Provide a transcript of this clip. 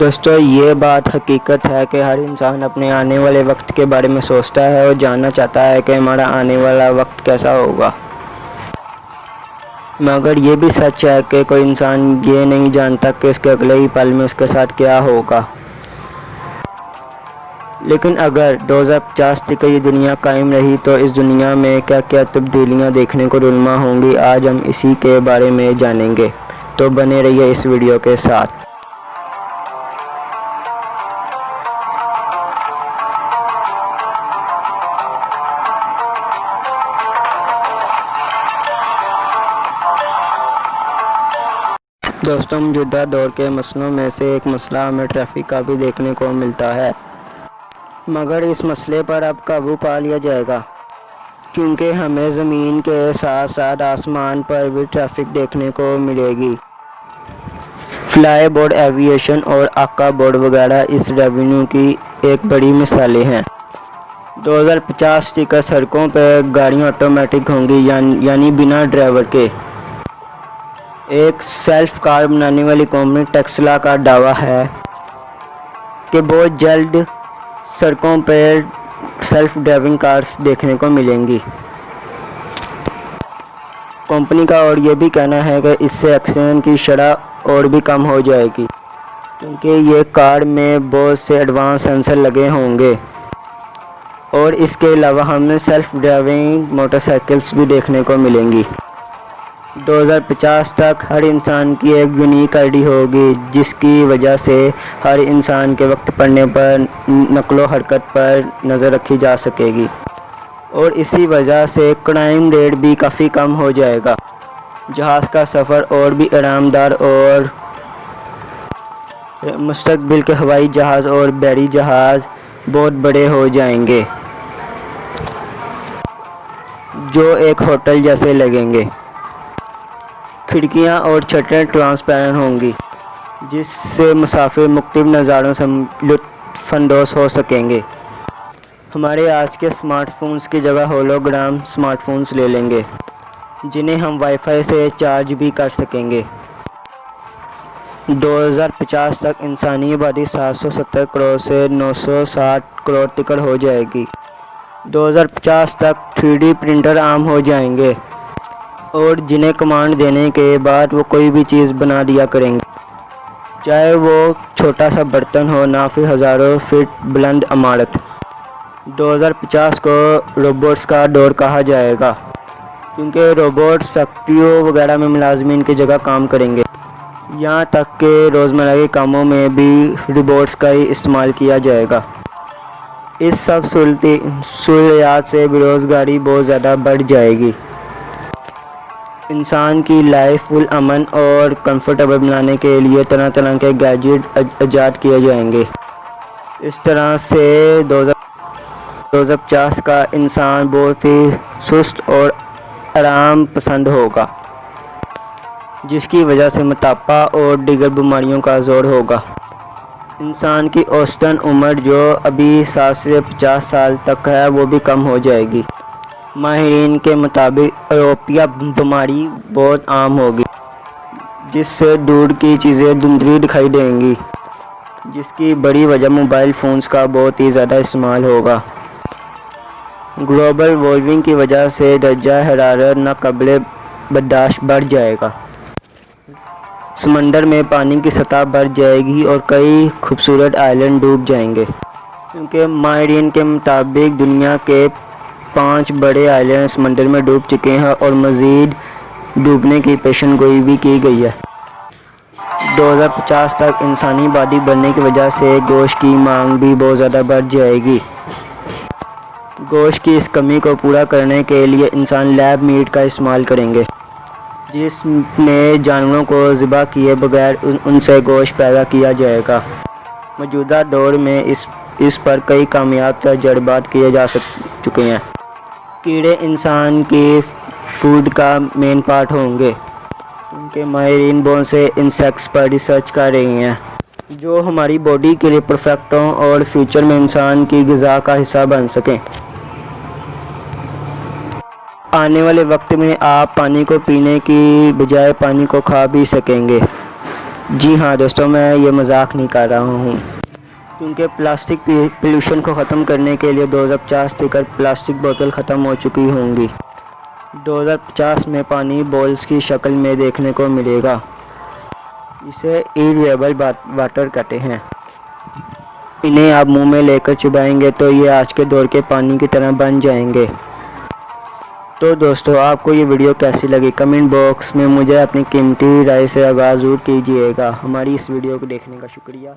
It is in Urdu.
دوستو یہ بات حقیقت ہے کہ ہر انسان اپنے آنے والے وقت کے بارے میں سوچتا ہے اور جاننا چاہتا ہے کہ ہمارا آنے والا وقت کیسا ہوگا، مگر یہ بھی سچ ہے کہ کوئی انسان یہ نہیں جانتا کہ اس کے اگلے ہی پل میں اس کے ساتھ کیا ہوگا۔ لیکن اگر 2050 تک یہ دنیا قائم رہی تو اس دنیا میں کیا کیا تبدیلیاں دیکھنے کو رونما ہوں گی، آج ہم اسی کے بارے میں جانیں گے، تو بنے رہیے اس ویڈیو کے ساتھ۔ دوستوں، موجودہ دور کے مسئلوں میں سے ایک مسئلہ ہمیں ٹریفک کا بھی دیکھنے کو ملتا ہے، مگر اس مسئلے پر اب قابو پا لیا جائے گا، کیونکہ ہمیں زمین کے ساتھ ساتھ آسمان پر بھی ٹریفک دیکھنے کو ملے گی۔ فلائی بورڈ، ایویشن اور آکا بورڈ وغیرہ اس ریونیو کی ایک بڑی مثالیں ہیں۔ 2050 تک سڑکوں پر گاڑیاں آٹومیٹک ہوں گی، یعنی بنا ڈرائیور کے۔ ایک سیلف کار بنانے والی کمپنی ٹیسلا کا دعویٰ ہے کہ بہت جلد سڑکوں پر سیلف ڈرائیونگ کارز دیکھنے کو ملیں گی۔ کمپنی کا اور یہ بھی کہنا ہے کہ اس سے ایکسیڈنٹ کی شرح اور بھی کم ہو جائے گی، کیونکہ یہ کار میں بہت سے ایڈوانس سینسر لگے ہوں گے، اور اس کے علاوہ ہمیں سیلف ڈرائیونگ موٹر سائیکلز بھی دیکھنے کو ملیں گی۔ 2050 تک ہر انسان کی ایک یونیک آئی ڈی ہوگی، جس کی وجہ سے ہر انسان کے وقت پڑنے پر، نقل و حرکت پر نظر رکھی جا سکے گی، اور اسی وجہ سے کرائم ریٹ بھی کافی کم ہو جائے گا۔ جہاز کا سفر اور بھی آرام دہ، اور مستقبل کے ہوائی جہاز اور بحری جہاز بہت بڑے ہو جائیں گے، جو ایک ہوٹل جیسے لگیں گے۔ کھڑکیاں اور چھتیں ٹرانسپیرنٹ ہوں گی، جس سے مسافر مختلف نظاروں سے لطف اندوز ہو سکیں گے۔ ہمارے آج کے اسمارٹ فونز کی جگہ ہولوگرام اسمارٹ فونز لے لیں گے، جنہیں ہم وائی فائی سے چارج بھی کر سکیں گے۔ 2050 تک انسانی آبادی 770 کروڑ سے 960 کروڑ تک ہو جائے گی۔ 2050 تک 3D پرنٹر عام ہو جائیں گے، اور جنہیں کمانڈ دینے کے بعد وہ کوئی بھی چیز بنا دیا کریں گے، چاہے وہ چھوٹا سا برتن ہو، نہ پھر ہزاروں فٹ بلند عمارت۔ 2050 کو روبوٹس کا دور کہا جائے گا، کیونکہ روبوٹس فیکٹریوں وغیرہ میں ملازمین کی جگہ کام کریں گے، یہاں تک کہ روزمرہ کے کاموں میں بھی روبوٹس کا ہی استعمال کیا جائے گا۔ اس سب سہولیات سے بے روزگاری بہت زیادہ بڑھ جائے گی۔ انسان کی لائف فل امن اور کمفرٹیبل بنانے کے لیے طرح طرح کے گیجٹ ایجاد کیے جائیں گے۔ اس طرح سے 2050 کا انسان بہت ہی سست اور آرام پسند ہوگا، جس کی وجہ سے موٹاپا اور دیگر بیماریوں کا زور ہوگا۔ انسان کی اوسطاً عمر جو ابھی 60 سے 50 سال تک ہے، وہ بھی کم ہو جائے گی۔ ماہرین کے مطابق ایوپیا بیماری بہت عام ہوگی، جس سے دور کی چیزیں دھندلی دکھائی دیں گی، جس کی بڑی وجہ موبائل فونز کا بہت ہی زیادہ استعمال ہوگا۔ گلوبل وارمنگ کی وجہ سے درجہ حرارت ناقابل برداشت بڑھ جائے گا، سمندر میں پانی کی سطح بڑھ جائے گی، اور کئی خوبصورت آئلینڈ ڈوب جائیں گے، کیونکہ ماہرین کے مطابق دنیا کے 5 بڑے آئلینڈ سمندر میں ڈوب چکے ہیں، اور مزید ڈوبنے کی پیشن گوئی بھی کی گئی ہے۔ 2050 تک انسانی آبادی بڑھنے کی وجہ سے گوشت کی مانگ بھی بہت زیادہ بڑھ جائے گی۔ گوشت کی اس کمی کو پورا کرنے کے لیے انسان لیب میٹ کا استعمال کریں گے، جس میں جانوروں کو ذبح کیے بغیر ان سے گوشت پیدا کیا جائے گا۔ موجودہ دور میں اس پر کئی کامیاب تجربات کیے جا چکے ہیں۔ کیڑے انسان کی فوڈ کا مین پارٹ ہوں گے، کیونکہ ماہرین بہت سے انسیکٹس پر ریسرچ کر رہی ہیں، جو ہماری باڈی کے لیے پرفیکٹ ہوں اور فیوچر میں انسان کی غذا کا حصہ بن سکیں۔ آنے والے وقت میں آپ پانی کو پینے کی بجائے پانی کو کھا بھی سکیں گے۔ جی ہاں دوستوں، میں یہ مذاق نہیں کر رہا ہوں، کیونکہ پلاسٹک پولوشن کو ختم کرنے کے لیے 2050 تک پلاسٹک بوتل ختم ہو چکی ہوں گی۔ 2050 میں پانی بولز کی شکل میں دیکھنے کو ملے گا۔ اسے ای ویبل واٹر کہتے ہیں۔ انہیں آپ منہ میں لے کر چبائیں گے تو یہ آج کے دور کے پانی کی طرح بن جائیں گے۔ تو دوستو، آپ کو یہ ویڈیو کیسی لگی؟ کمنٹ باکس میں مجھے اپنی قیمتی رائے سے آگاہ ضرور کیجیے گا۔ ہماری اس ویڈیو کو دیکھنے کا شکریہ۔